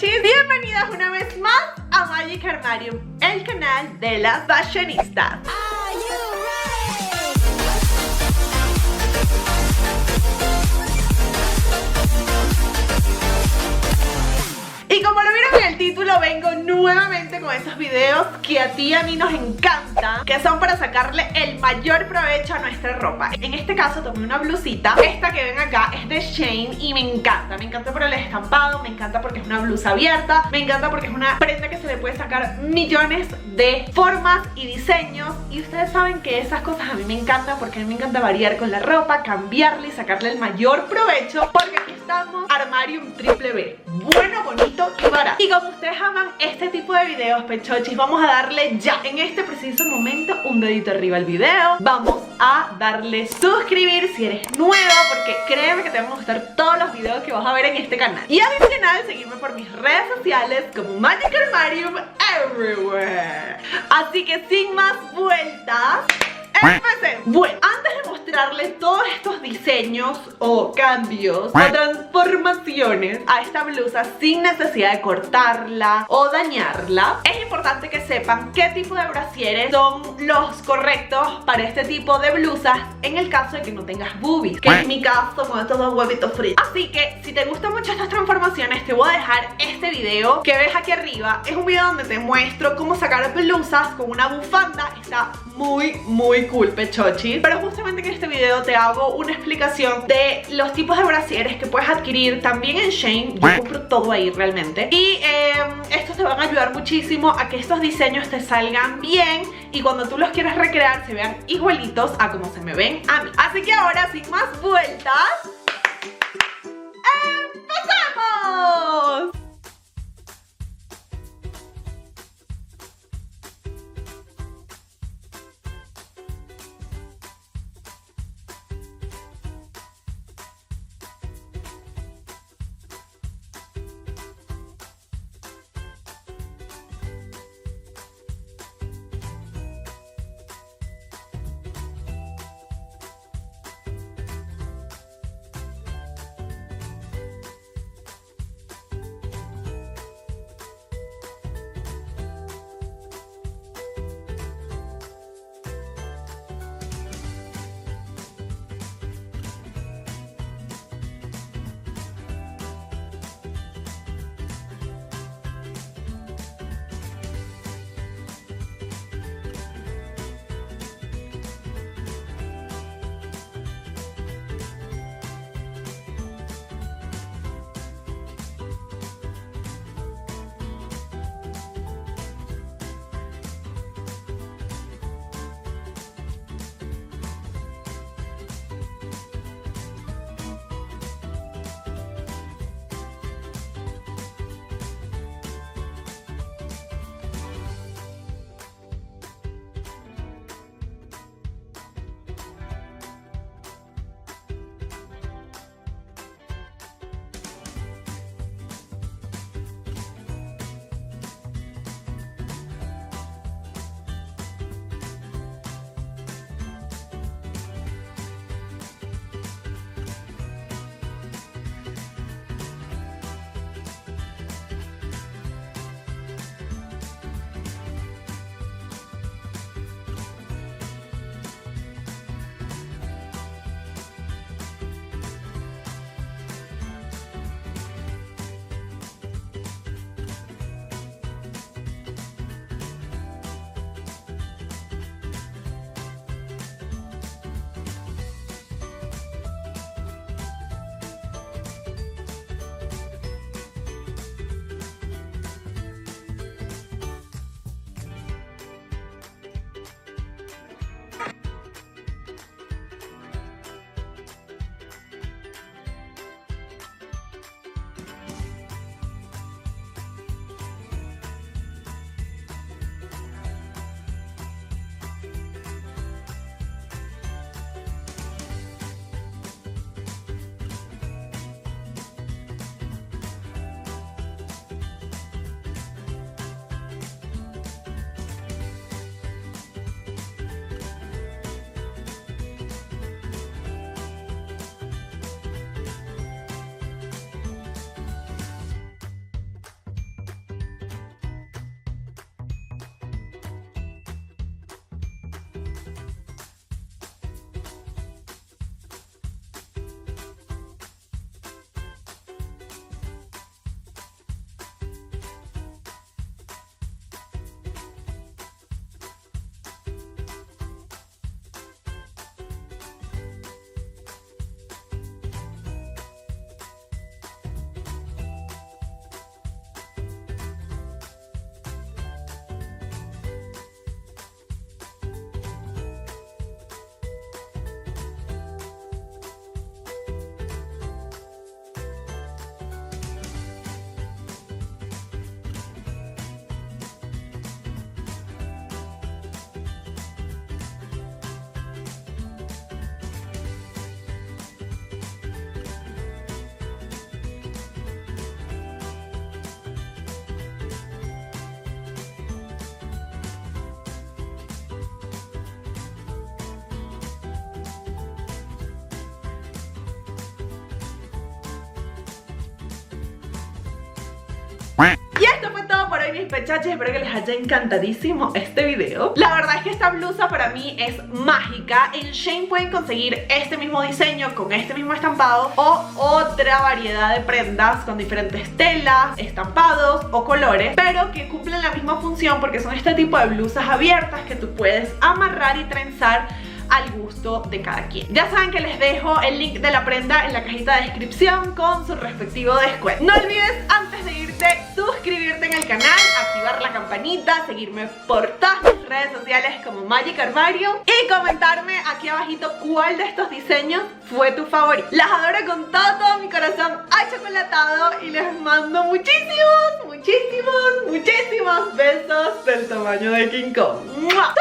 pechochis, bienvenidas una vez más a Magic Armarium, el canal de las fashionistas. Y como lo vieron en el título, vengo nuevamente con esos videos que a ti y a mí nos encantan, que son para sacarle el mayor provecho a nuestra ropa. En este caso tomé una blusita, esta que ven acá es de Shein y me encanta por el estampado, me encanta porque es una blusa abierta, me encanta porque es una prenda que se le puede sacar millones de formas y diseños, y ustedes saben que esas cosas a mí me encantan porque a mí me encanta variar con la ropa, cambiarle y sacarle el mayor provecho, porque aquí estamos, Armarium Triple B, bueno, bonito y barato. Y como ustedes aman este tipo de videos, pechochis, vamos a darle ya en este preciso momento un dedito arriba al video, vamos a darle suscribir si eres nueva, porque créeme que te van a gustar todos los videos que vas a ver en este canal. Y adicional, seguirme por mis redes sociales como Magic Armarium Everywhere. Así que sin más vueltas, empecemos. Bueno, antes de mostrarles todos estos diseños o cambios o transformaciones a esta blusa sin necesidad de cortarla o dañarla, es importante que sepan qué tipo de brasieres son los correctos para este tipo de blusas en el caso de que no tengas boobies, que es mi caso con estos dos huevitos fritos. Así que si te gustan mucho estas transformaciones, te voy a dejar este video que ves aquí arriba. Es un video donde te muestro cómo sacar blusas con una bufanda. Está muy cool, pechochi. Pero justamente en este video te hago una explicación de los tipos de brasieres que puedes adquirir también en Shein. Yo compro todo ahí realmente. Y estos te van a ayudar muchísimo a que estos diseños te salgan bien y cuando tú los quieras recrear se vean igualitos a como se me ven a mí. Así que ahora, sin más vueltas, ¡empezamos! Y esto fue todo por hoy, mis pechachos. Espero que les haya encantadísimo este video. La verdad es que esta blusa para mí es mágica. En Shein pueden conseguir este mismo diseño con este mismo estampado o otra variedad de prendas con diferentes telas, estampados o colores, pero que cumplen la misma función porque son este tipo de blusas abiertas que tú puedes amarrar y trenzar al gusto de cada quien. Ya saben que les dejo el link de la prenda en la cajita de descripción con su respectivo descuento. No olvides, antes de irte, suscribirte en el canal, activar la campanita, seguirme por todas mis redes sociales como Magic Armario y comentarme aquí abajito cuál de estos diseños fue tu favorito. Las adoro con todo mi corazón achocolatado y les mando muchísimos besos del tamaño de King Kong. ¡Mua!